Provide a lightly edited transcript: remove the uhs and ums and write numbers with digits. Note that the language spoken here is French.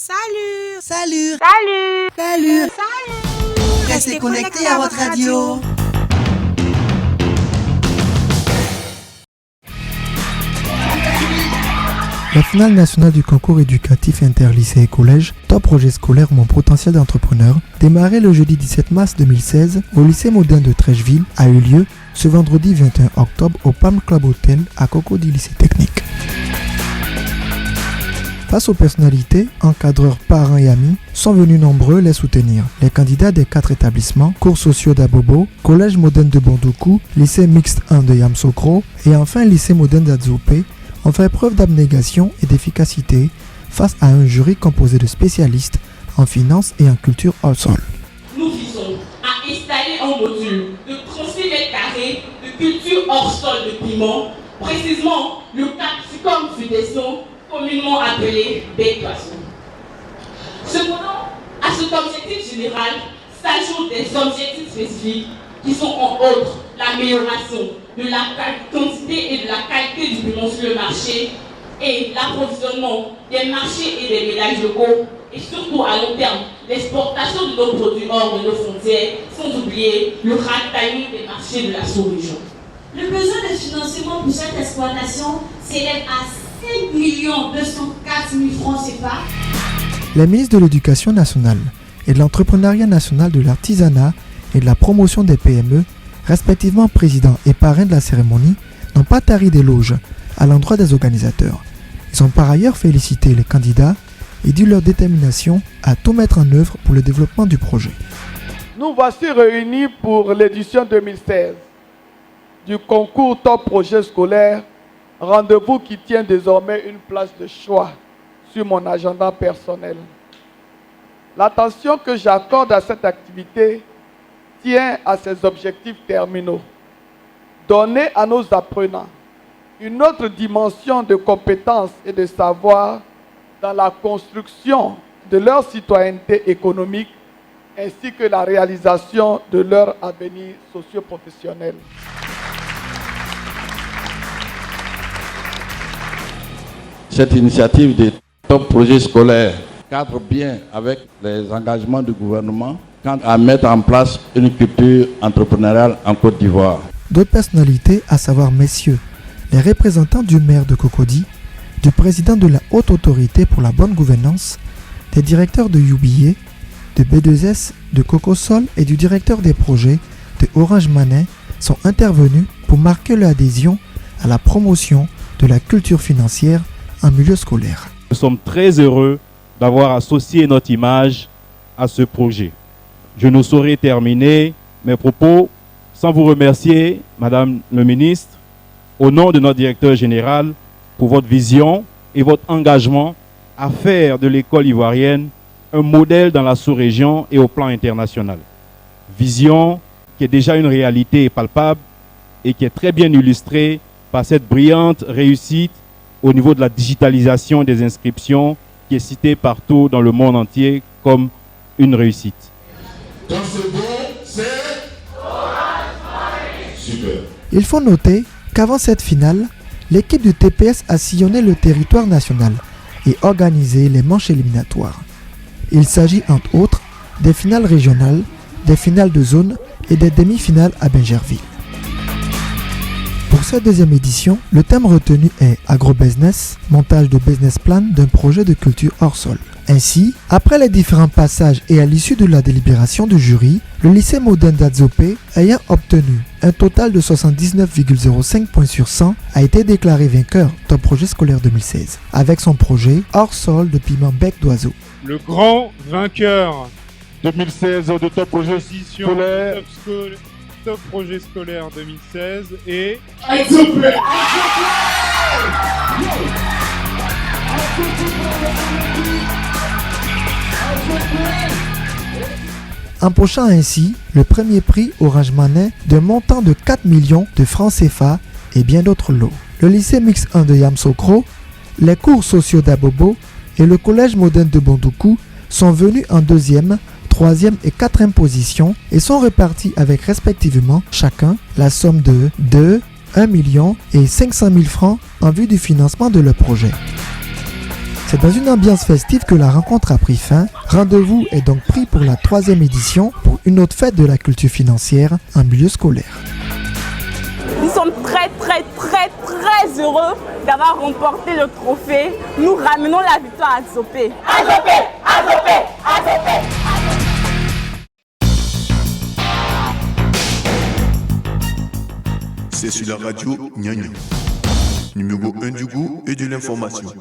Salut! Salut! Salut! Salut! Salut! Restez connectés à votre radio. La finale nationale du concours éducatif interlycée et collège Top Projet Scolaire Mon Potentiel d'Entrepreneur, démarré le jeudi 17 mars 2016 au lycée moderne de Trècheville, a eu lieu ce vendredi 21 octobre au Palm Club Hotel à Cocody Lycée Technique. Face aux personnalités, encadreurs, parents et amis sont venus nombreux les soutenir. Les candidats des 4 établissements, cours sociaux d'Abobo, collège moderne de Bondoukou, lycée mixte 1 de Yamsokro et enfin lycée moderne d'Adzopé ont fait preuve d'abnégation et d'efficacité face à un jury composé de spécialistes en finance et en culture hors sol. Nous visons à installer un module de 36 m² de culture hors sol de piment, précisément le capsicum sud-eston, communément appelé bec-poisson. Cependant, à cet objectif général s'ajoutent des objectifs spécifiques qui sont en outre l'amélioration de la quantité et de la qualité du piment sur le marché et l'approvisionnement des marchés et des ménages locaux et surtout à long terme l'exportation de nos produits hors de nos frontières, sans oublier le ravitaillement des marchés de la sous-région. Le besoin de financement pour cette exploitation s'élève à 5 204 000 francs CFA. Les ministres de l'Éducation nationale et de l'entrepreneuriat national, de l'artisanat et de la promotion des PME, respectivement président et parrain de la cérémonie, n'ont pas tari d'éloges à l'endroit des organisateurs. Ils ont par ailleurs félicité les candidats et dit leur détermination à tout mettre en œuvre pour le développement du projet. Nous voici réunis pour l'édition 2016 du concours Top Projet Scolaire, rendez-vous qui tient désormais une place de choix sur mon agenda personnel. L'attention que j'accorde à cette activité tient à ses objectifs terminaux. Donner à nos apprenants une autre dimension de compétences et de savoir dans la construction de leur citoyenneté économique ainsi que la réalisation de leur avenir socio-professionnel. Cette initiative des Top Projets Scolaires cadre bien avec les engagements du gouvernement quant à mettre en place une culture entrepreneuriale en Côte d'Ivoire. D'autres personnalités, à savoir messieurs, les représentants du maire de Cocody, du président de la Haute Autorité pour la Bonne Gouvernance, des directeurs de UBA, de B2S, de Cocosol et du directeur des projets de Orange Money sont intervenus pour marquer leur adhésion à la promotion de la culture financière en milieu scolaire. Nous sommes très heureux d'avoir associé notre image à ce projet. Je ne saurais terminer mes propos sans vous remercier, Madame le ministre, au nom de notre directeur général, pour votre vision et votre engagement à faire de l'école ivoirienne un modèle dans la sous-région et au plan international. Vision qui est déjà une réalité palpable et qui est très bien illustrée par cette brillante réussite au niveau de la digitalisation des inscriptions qui est citée partout dans le monde entier comme une réussite. Dans ce bon, c'est super. Il faut noter qu'avant cette finale, l'équipe du TPS a sillonné le territoire national et organisé les manches éliminatoires. Il s'agit entre autres des finales régionales, des finales de zone et des demi-finales à Bingerville. Pour cette deuxième édition, le thème retenu est Agrobusiness, montage de business plan d'un projet de culture hors sol. Ainsi, après les différents passages et à l'issue de la délibération du jury, le lycée moderne d'Adzopé, ayant obtenu un total de 79,05 points sur 100, a été déclaré vainqueur Top Projet Scolaire 2016, avec son projet hors sol de piment bec d'oiseau. Le grand vainqueur 2016 de Top Projet Scolaire. Top Projet Scolaire 2016 et... Empochant ainsi le premier prix Orange Money d'un montant de 4 millions de francs CFA et bien d'autres lots. Le lycée mixte 1 de Yamsokro, les cours sociaux d'Abobo et le collège moderne de Bondoukou sont venus en deuxième, troisième et quatrième position et sont répartis avec respectivement chacun la somme de 2, 1 million et 500 000 francs en vue du financement de leur projet. C'est dans une ambiance festive que la rencontre a pris fin. Rendez-vous est donc pris pour la 3e édition pour une autre fête de la culture financière en milieu scolaire. Nous sommes très heureux d'avoir remporté le trophée. Nous ramenons la victoire à Zopé. C'est sur la radio Nya Nya, numéro 1 du goût et de l'information.